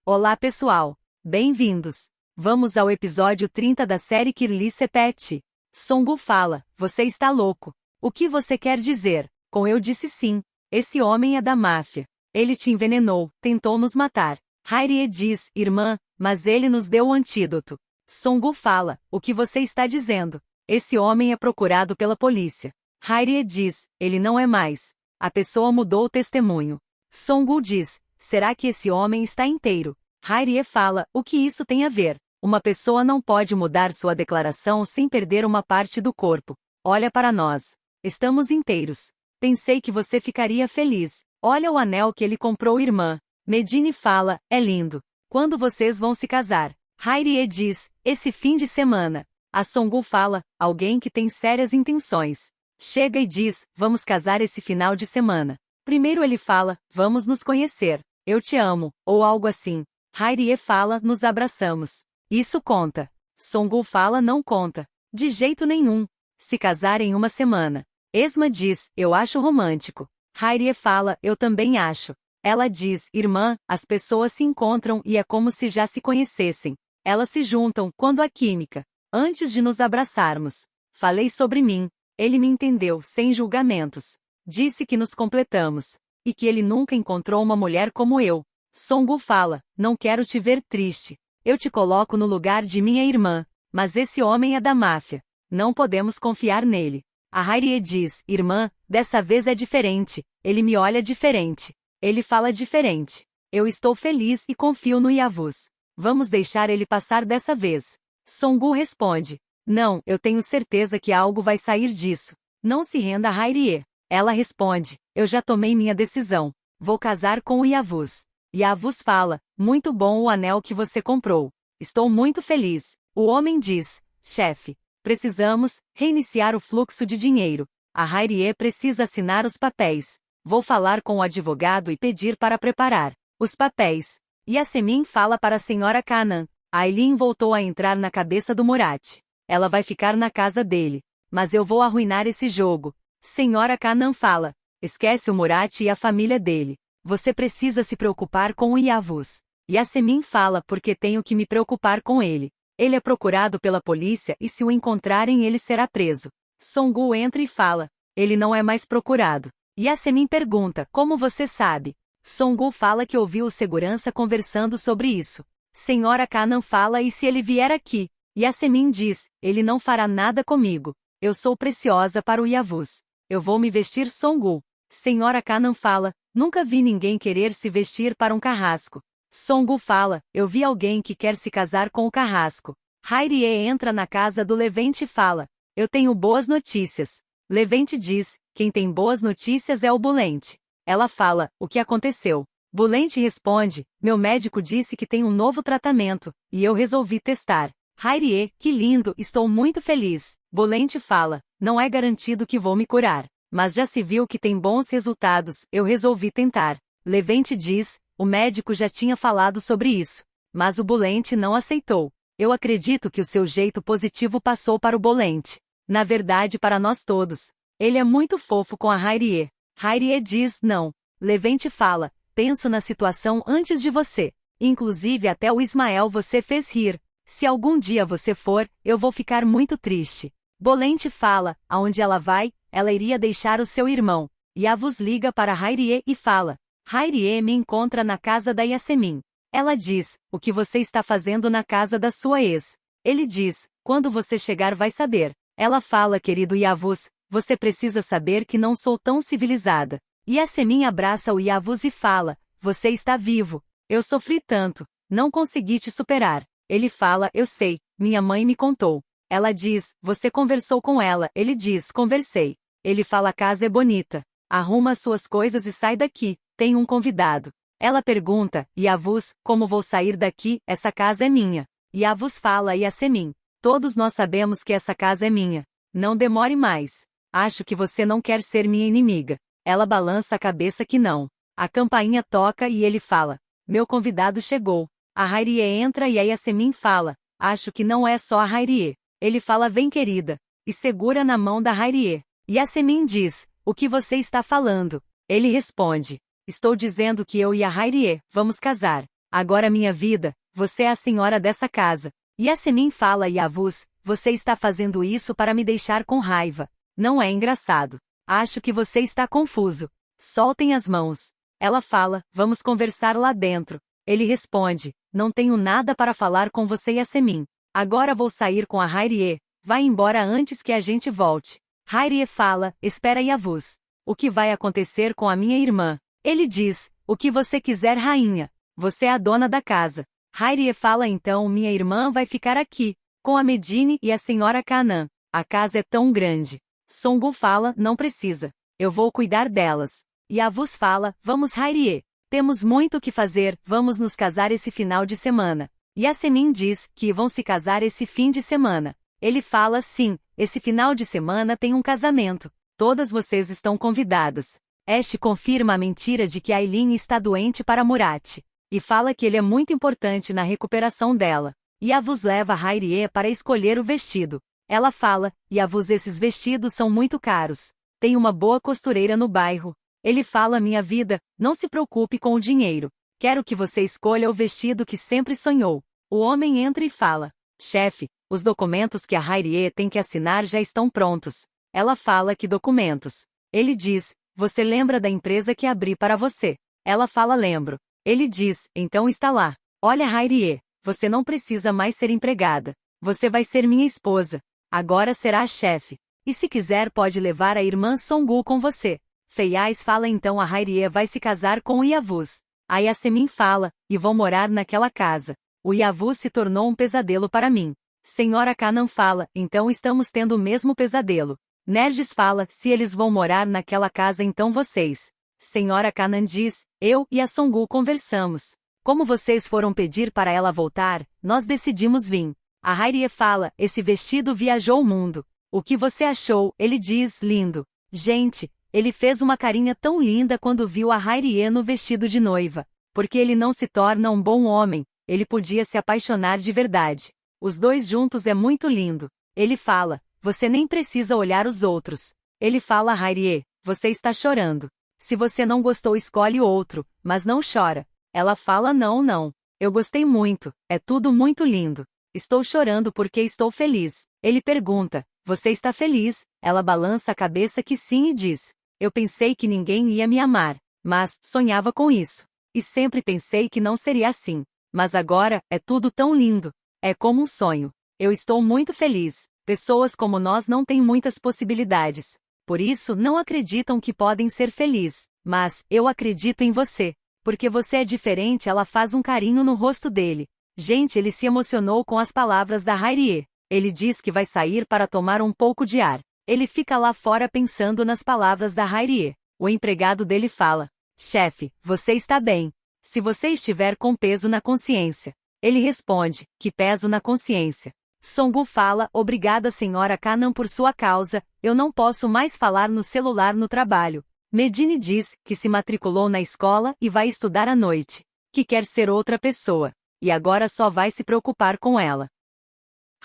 Olá pessoal, bem-vindos. Vamos ao episódio 30 da série Kirli Sepet. Song-woo fala, você está louco. O que você quer dizer? Com eu disse sim. Esse homem é da máfia. Ele te envenenou, tentou nos matar. Hae-rie diz, irmã, mas ele nos deu o antídoto. Song-woo fala, o que você está dizendo? Esse homem é procurado pela polícia. Hae-rie diz, ele não é mais. A pessoa mudou o testemunho. Song-woo diz, será que esse homem está inteiro? Hae-rie fala, o que isso tem a ver? Uma pessoa não pode mudar sua declaração sem perder uma parte do corpo. Olha para nós. Estamos inteiros. Pensei que você ficaria feliz. Olha o anel que ele comprou, irmã. Medine fala, é lindo. Quando vocês vão se casar? Hae-rie diz, esse fim de semana. A Song-woo fala, alguém que tem sérias intenções. Chega e diz, vamos casar esse final de semana. Primeiro ele fala, vamos nos conhecer. Eu te amo, ou algo assim. Hae-rie fala, nos abraçamos. Isso conta. Song-woo fala, não conta. De jeito nenhum. Se casar em uma semana. Esma diz, eu acho romântico. Hae-rie fala, eu também acho. Ela diz, irmã, as pessoas se encontram e é como se já se conhecessem. Elas se juntam quando há química. Antes de nos abraçarmos. Falei sobre mim. Ele me entendeu, sem julgamentos. Disse que nos completamos. E que ele nunca encontrou uma mulher como eu. Song-woo fala, não quero te ver triste. Eu te coloco no lugar de minha irmã. Mas esse homem é da máfia. Não podemos confiar nele. A Hae-rie diz, irmã, dessa vez é diferente. Ele me olha diferente. Ele fala diferente. Eu estou feliz e confio no Yavuz. Vamos deixar ele passar dessa vez. Song-woo responde, não, eu tenho certeza que algo vai sair disso. Não se renda a Hae-rie. Ela responde, eu já tomei minha decisão. Vou casar com o Yavuz. Yavuz fala, muito bom o anel que você comprou. Estou muito feliz. O homem diz, chefe, precisamos reiniciar o fluxo de dinheiro. A Hae-rie precisa assinar os papéis. Vou falar com o advogado e pedir para preparar os papéis. Yasemin fala para a senhora Kanan. Aileen voltou a entrar na cabeça do Murat. Ela vai ficar na casa dele. Mas eu vou arruinar esse jogo. Senhora Kanan fala. Esquece o Murat e a família dele. Você precisa se preocupar com o Yavuz. Yasemin fala porque tenho que me preocupar com ele. Ele é procurado pela polícia e se o encontrarem ele será preso. Song-woo entra e fala. Ele não é mais procurado. Yasemin pergunta, como você sabe? Song-woo fala que ouviu o segurança conversando sobre isso. Senhora Kanan fala e se ele vier aqui? Yasemin diz, ele não fará nada comigo. Eu sou preciosa para o Yavuz. Eu vou me vestir Song-woo. Senhora Kanan fala, nunca vi ninguém querer se vestir para um carrasco. Song-woo fala, eu vi alguém que quer se casar com o carrasco. Hae-rie entra na casa do Levente e fala, eu tenho boas notícias. Levente diz, quem tem boas notícias é o Bulente. Ela fala, o que aconteceu? Bulente responde, meu médico disse que tem um novo tratamento, e eu resolvi testar. Hae-rie, que lindo, estou muito feliz. Bulente fala, não é garantido que vou me curar. Mas já se viu que tem bons resultados, eu resolvi tentar. Levente diz, o médico já tinha falado sobre isso. Mas o Bulente não aceitou. Eu acredito que o seu jeito positivo passou para o Bulente. Na verdade para nós todos. Ele é muito fofo com a Hae-rie. Hae-rie diz, não. Levente fala, penso na situação antes de você. Inclusive até o Ismael você fez rir. Se algum dia você for, eu vou ficar muito triste. Bulente fala, aonde ela vai? Ela iria deixar o seu irmão. Yavuz liga para Hae-rie e fala. Hae-rie me encontra na casa da Yasemin. Ela diz, o que você está fazendo na casa da sua ex? Ele diz, quando você chegar vai saber. Ela fala, querido Yavuz, você precisa saber que não sou tão civilizada. Yasemin abraça o Yavuz e fala, você está vivo. Eu sofri tanto. Não consegui te superar. Ele fala, eu sei, minha mãe me contou. Ela diz, você conversou com ela. Ele diz, conversei. Ele fala, a casa é bonita. Arruma as suas coisas e sai daqui. Tem um convidado. Ela pergunta, Yavuz, como vou sair daqui? Essa casa é minha. Yavuz fala, Yasemin. Todos nós sabemos que essa casa é minha. Não demore mais. Acho que você não quer ser minha inimiga. Ela balança a cabeça que não. A campainha toca e ele fala, meu convidado chegou. A Hae-rie entra e a Yasemin fala, acho que não é só a Hae-rie. Ele fala, vem querida. E segura na mão da Hae-rie. Yasemin diz, o que você está falando? Ele responde, estou dizendo que eu e a Hae-rie vamos casar. Agora minha vida, você é a senhora dessa casa. Yasemin fala: Yavuz, você está fazendo isso para me deixar com raiva. Não é engraçado. Acho que você está confuso. Soltem as mãos. Ela fala: vamos conversar lá dentro. Ele responde: não tenho nada para falar com você, Yasemin. Agora vou sair com a Hayriye. Vai embora antes que a gente volte. Hayriye fala: espera, Yavuz. O que vai acontecer com a minha irmã? Ele diz: o que você quiser, rainha. Você é a dona da casa. Hayriye fala: então minha irmã vai ficar aqui, com a Medine e a senhora Canaan. A casa é tão grande. Songu fala: não precisa. Eu vou cuidar delas. Yavuz fala: vamos, Hayriye. Temos muito o que fazer, vamos nos casar esse final de semana. Yasemin diz que vão se casar esse fim de semana. Ele fala: sim, esse final de semana tem um casamento. Todas vocês estão convidadas. Ash confirma a mentira de que Aileen está doente para Murat. E fala que ele é muito importante na recuperação dela. Yavuz leva Hayriye para escolher o vestido. Ela fala: Yavuz, esses vestidos são muito caros. Tem uma boa costureira no bairro. Ele fala: minha vida, não se preocupe com o dinheiro. Quero que você escolha o vestido que sempre sonhou. O homem entra e fala: chefe, os documentos que a Hayriye tem que assinar já estão prontos. Ela fala: que documentos? Ele diz: você lembra da empresa que abri para você? Ela fala: lembro. Ele diz: então está lá. Olha, Hayriye, você não precisa mais ser empregada. Você vai ser minha esposa. Agora será a chefe. E se quiser pode levar a irmã Songu com você. Feiaz fala: então a Hayriye vai se casar com o Yavuz. A Yasemin fala: e vão morar naquela casa. O Yavuz se tornou um pesadelo para mim. Senhora Canaan fala: então estamos tendo o mesmo pesadelo. Nergis fala: se eles vão morar naquela casa, então vocês. Senhora Canaan diz: eu e a Songu conversamos. Como vocês foram pedir para ela voltar, nós decidimos vir. A Hayriye fala: esse vestido viajou o mundo. O que você achou? Ele diz: lindo. Gente, ele fez uma carinha tão linda quando viu a Hayriye no vestido de noiva. Porque ele não se torna um bom homem, ele podia se apaixonar de verdade. Os dois juntos é muito lindo. Ele fala: você nem precisa olhar os outros. Ele fala: Hayriye, você está chorando. Se você não gostou, escolhe outro, mas não chora. Ela fala: não, não. Eu gostei muito, é tudo muito lindo. Estou chorando porque estou feliz. Ele pergunta: você está feliz? Ela balança a cabeça que sim e diz: eu pensei que ninguém ia me amar, mas sonhava com isso. E sempre pensei que não seria assim. Mas agora, é tudo tão lindo. É como um sonho. Eu estou muito feliz. Pessoas como nós não têm muitas possibilidades. Por isso não acreditam que podem ser felizes. Mas, eu acredito em você. Porque você é diferente. Ela faz um carinho no rosto dele. Gente, ele se emocionou com as palavras da Hayriye. Ele diz que vai sair para tomar um pouco de ar. Ele fica lá fora pensando nas palavras da Hayriye. O empregado dele fala: chefe, você está bem. Se você estiver com peso na consciência. Ele responde: que peso na consciência? Songu fala: obrigada, senhora Canaan, por sua causa, eu não posso mais falar no celular no trabalho. Medine diz que se matriculou na escola e vai estudar à noite. Que quer ser outra pessoa. E agora só vai se preocupar com ela.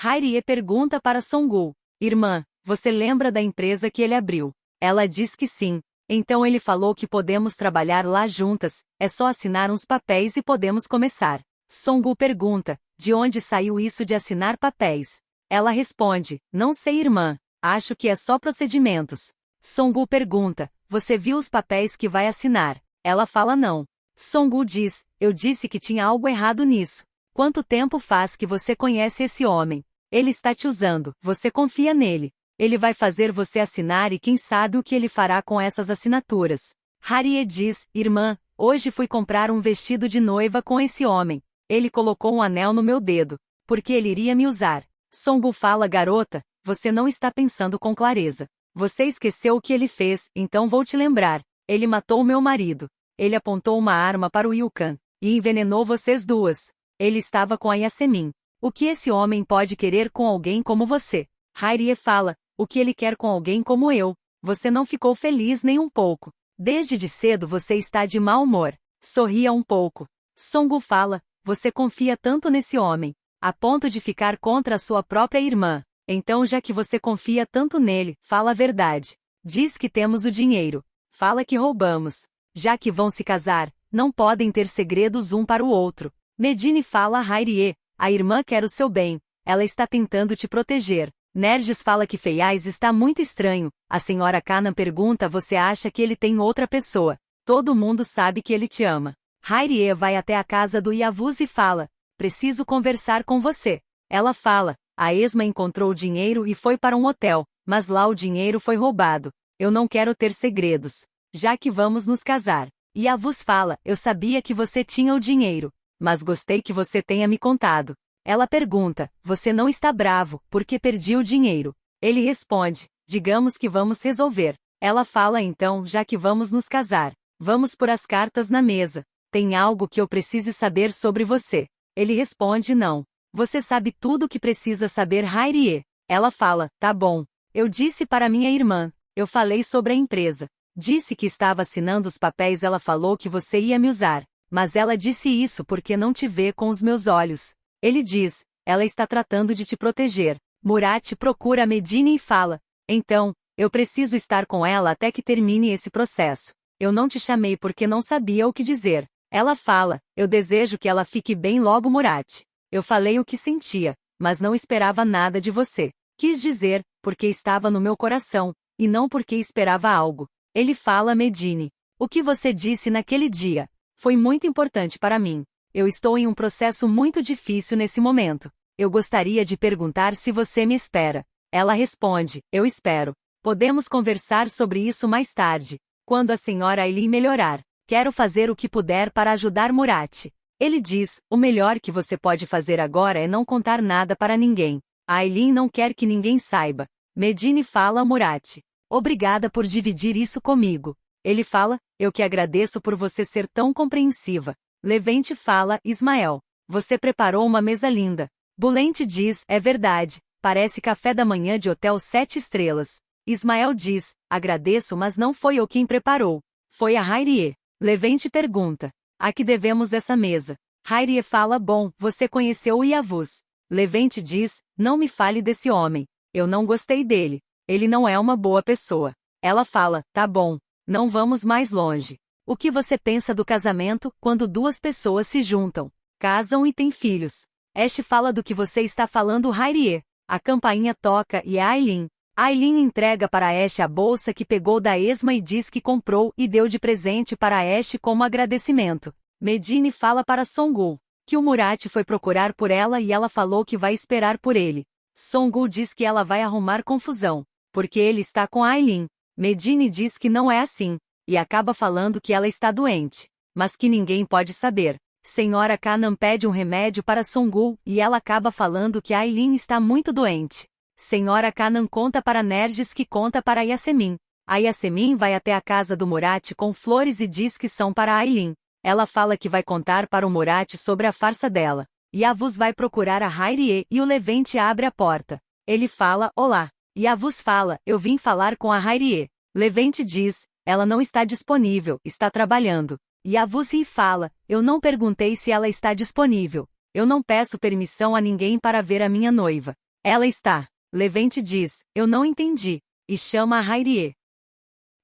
Hayriye pergunta para Songu: irmã, você lembra da empresa que ele abriu? Ela diz que sim. Então ele falou que podemos trabalhar lá juntas, é só assinar uns papéis e podemos começar. Songu pergunta: de onde saiu isso de assinar papéis? Ela responde: não sei, irmã. Acho que é só procedimentos. Songu pergunta: você viu os papéis que vai assinar? Ela fala: não. Songu diz: eu disse que tinha algo errado nisso. Quanto tempo faz que você conhece esse homem? Ele está te usando, você confia nele. Ele vai fazer você assinar e quem sabe o que ele fará com essas assinaturas. Hayriye diz: irmã, hoje fui comprar um vestido de noiva com esse homem. Ele colocou um anel no meu dedo, porque ele iria me usar. Songu fala: garota, você não está pensando com clareza. Você esqueceu o que ele fez, então vou te lembrar. Ele matou meu marido. Ele apontou uma arma para o Yukon e envenenou vocês duas. Ele estava com a Yasemin. O que esse homem pode querer com alguém como você? Hayriye fala: o que ele quer com alguém como eu? Você não ficou feliz nem um pouco. Desde de cedo você está de mau humor. Sorria um pouco. Songu fala: você confia tanto nesse homem, a ponto de ficar contra a sua própria irmã. Então, já que você confia tanto nele, fala a verdade. Diz que temos o dinheiro. Fala que roubamos. Já que vão se casar, não podem ter segredos um para o outro. Medine fala a Hayriye, a irmã quer o seu bem, ela está tentando te proteger. Nerges fala que Feiaz está muito estranho, a senhora Kanan pergunta você acha que ele tem outra pessoa. Todo mundo sabe que ele te ama. Hayriye vai até a casa do Yavuz e fala, preciso conversar com você. Ela fala, a Esma encontrou o dinheiro e foi para um hotel, mas lá o dinheiro foi roubado. Eu não quero ter segredos, já que vamos nos casar. Yavuz fala, eu sabia que você tinha o dinheiro, mas gostei que você tenha me contado. Ela pergunta, você não está bravo, porque perdi o dinheiro? Ele responde, digamos que vamos resolver. Ela fala então, já que vamos nos casar, vamos pôr as cartas na mesa. Tem algo que eu precise saber sobre você. Ele responde não. Você sabe tudo o que precisa saber, Hayriye. Ela fala, tá bom. Eu disse para minha irmã, eu falei sobre a empresa. Disse que estava assinando os papéis, ela falou que você ia me usar. Mas ela disse isso porque não te vê com os meus olhos. Ele diz, ela está tratando de te proteger. Murat procura Medine e fala, então, eu preciso estar com ela até que termine esse processo. Eu não te chamei porque não sabia o que dizer. Ela fala, eu desejo que ela fique bem logo, Murat. Eu falei o que sentia, mas não esperava nada de você. Quis dizer, porque estava no meu coração, e não porque esperava algo. Ele fala a Medine, o que você disse naquele dia foi muito importante para mim. Eu estou em um processo muito difícil nesse momento. Eu gostaria de perguntar se você me espera. Ela responde, eu espero. Podemos conversar sobre isso mais tarde, quando a senhora Aylin melhorar. Quero fazer o que puder para ajudar Murat. Ele diz, o melhor que você pode fazer agora é não contar nada para ninguém. A Aylin não quer que ninguém saiba. Medine fala a Murat, obrigada por dividir isso comigo. Ele fala, eu que agradeço por você ser tão compreensiva. Levente fala, Ismael, você preparou uma mesa linda. Bulente diz, é verdade, parece café da manhã de hotel 7 estrelas. Ismael diz, agradeço, mas não foi eu quem preparou. Foi a Hayriye. Levente pergunta, a que devemos essa mesa? Hayriye fala, bom, você conheceu o Yavuz. Levente diz, não me fale desse homem. Eu não gostei dele. Ele não é uma boa pessoa. Ela fala, tá bom, não vamos mais longe. O que você pensa do casamento quando duas pessoas se juntam, casam e têm filhos? Ash fala do que você está falando, Hayriye. A campainha toca e é Aylin. Aylin entrega para Ash a bolsa que pegou da Esma e diz que comprou e deu de presente para Ash como agradecimento. Medine fala para Songul que o Murat foi procurar por ela e ela falou que vai esperar por ele. Songul diz que ela vai arrumar confusão, porque ele está com Aylin. Medine diz que não é assim, e acaba falando que ela está doente, mas que ninguém pode saber. Senhora Kanan pede um remédio para Songul e ela acaba falando que Aylin está muito doente. Senhora Kanan conta para Nerges que conta para Yasemin. A Yasemin vai até a casa do Murat com flores e diz que são para Aylin. Ela fala que vai contar para o Murat sobre a farsa dela. Yavuz vai procurar a Hayriye e o Levente abre a porta. Ele fala, olá. Yavuz fala, eu vim falar com a Hayriye. Levente diz, ela não está disponível, está trabalhando. Yavuz fala, eu não perguntei se ela está disponível. Eu não peço permissão a ninguém para ver a minha noiva. Ela está. Levente diz, eu não entendi, e chama a Hayriye.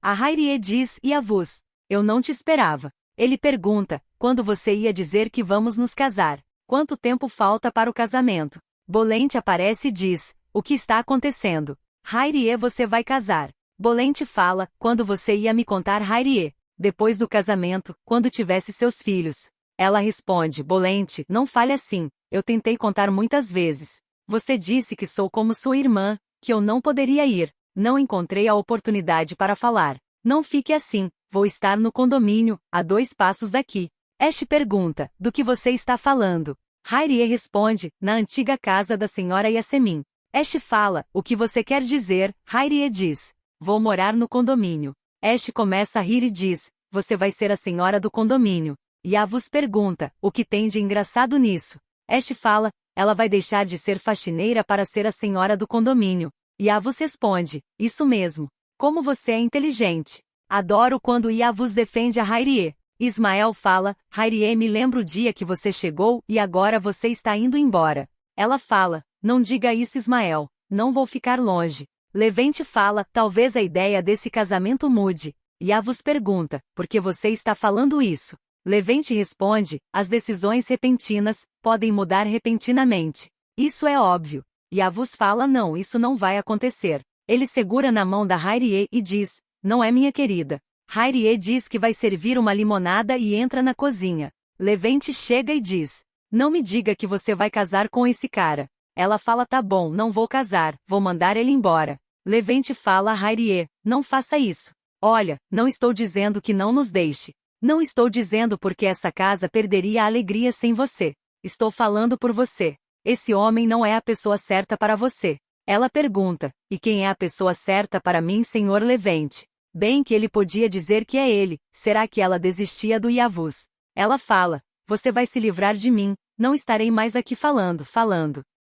A Hayriye diz, Yavuz, eu não te esperava. Ele pergunta, quando você ia dizer que vamos nos casar? Quanto tempo falta para o casamento? Bolente aparece e diz, o que está acontecendo? Hayriye, você vai casar. Bolente fala, quando você ia me contar, Hayriye? Depois do casamento, quando tivesse seus filhos. Ela responde, Bolente, não fale assim, eu tentei contar muitas vezes. Você disse que sou como sua irmã, que eu não poderia ir. Não encontrei a oportunidade para falar. Não fique assim, vou estar no condomínio, a 2 passos daqui. Ash pergunta, do que você está falando? Hayriye responde, na antiga casa da senhora Yasemin. Ash fala, o que você quer dizer? Hayriye diz, vou morar no condomínio. Ash começa a rir e diz, você vai ser a senhora do condomínio. Yavuz pergunta, o que tem de engraçado nisso? Ash fala, ela vai deixar de ser faxineira para ser a senhora do condomínio. Yavuz responde, isso mesmo. Como você é inteligente. Adoro quando Yavuz defende a Hayriye. Ismael fala, Hayriye, me lembra o dia que você chegou e agora você está indo embora. Ela fala, não diga isso, Ismael, não vou ficar longe. Levente fala, talvez a ideia desse casamento mude. Yavuz pergunta, por que você está falando isso? Levente responde, as decisões repentinas podem mudar repentinamente. Isso é óbvio. Yavuz fala não, isso não vai acontecer. Ele segura na mão da Hayriye e diz, não é minha querida. Hayriye diz que vai servir uma limonada e entra na cozinha. Levente chega e diz, não me diga que você vai casar com esse cara. Ela fala tá bom, não vou casar, vou mandar ele embora. Levente fala a Hayriye, não faça isso. Olha, não estou dizendo que não nos deixe. Não estou dizendo porque essa casa perderia a alegria sem você. Estou falando por você. Esse homem não é a pessoa certa para você. Ela pergunta, e quem é a pessoa certa para mim, senhor Levente? Bem que ele podia dizer que é ele, será que ela desistia do Yavuz? Ela fala, você vai se livrar de mim, não estarei mais aqui falando.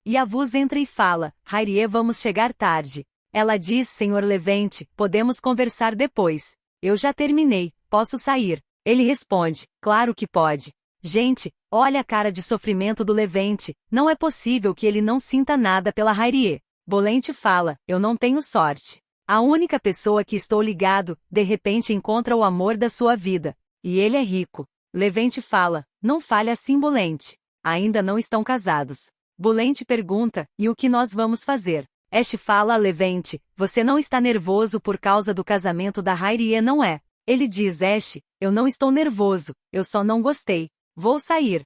Yavuz entra e fala, Hayriye, vamos chegar tarde. Ela diz, senhor Levente, podemos conversar depois. Eu já terminei, posso sair? Ele responde, claro que pode. Gente, olha a cara de sofrimento do Levente, não é possível que ele não sinta nada pela Hayriye. Bolente fala, eu não tenho sorte. A única pessoa que estou ligado, de repente encontra o amor da sua vida. E ele é rico. Levente fala, não fale assim, Bolente. Ainda não estão casados. Bolente pergunta, e o que nós vamos fazer? Ash fala a Levente, você não está nervoso por causa do casamento da Hayriye, não é? Ele diz, Ash, eu não estou nervoso, eu só não gostei. Vou sair.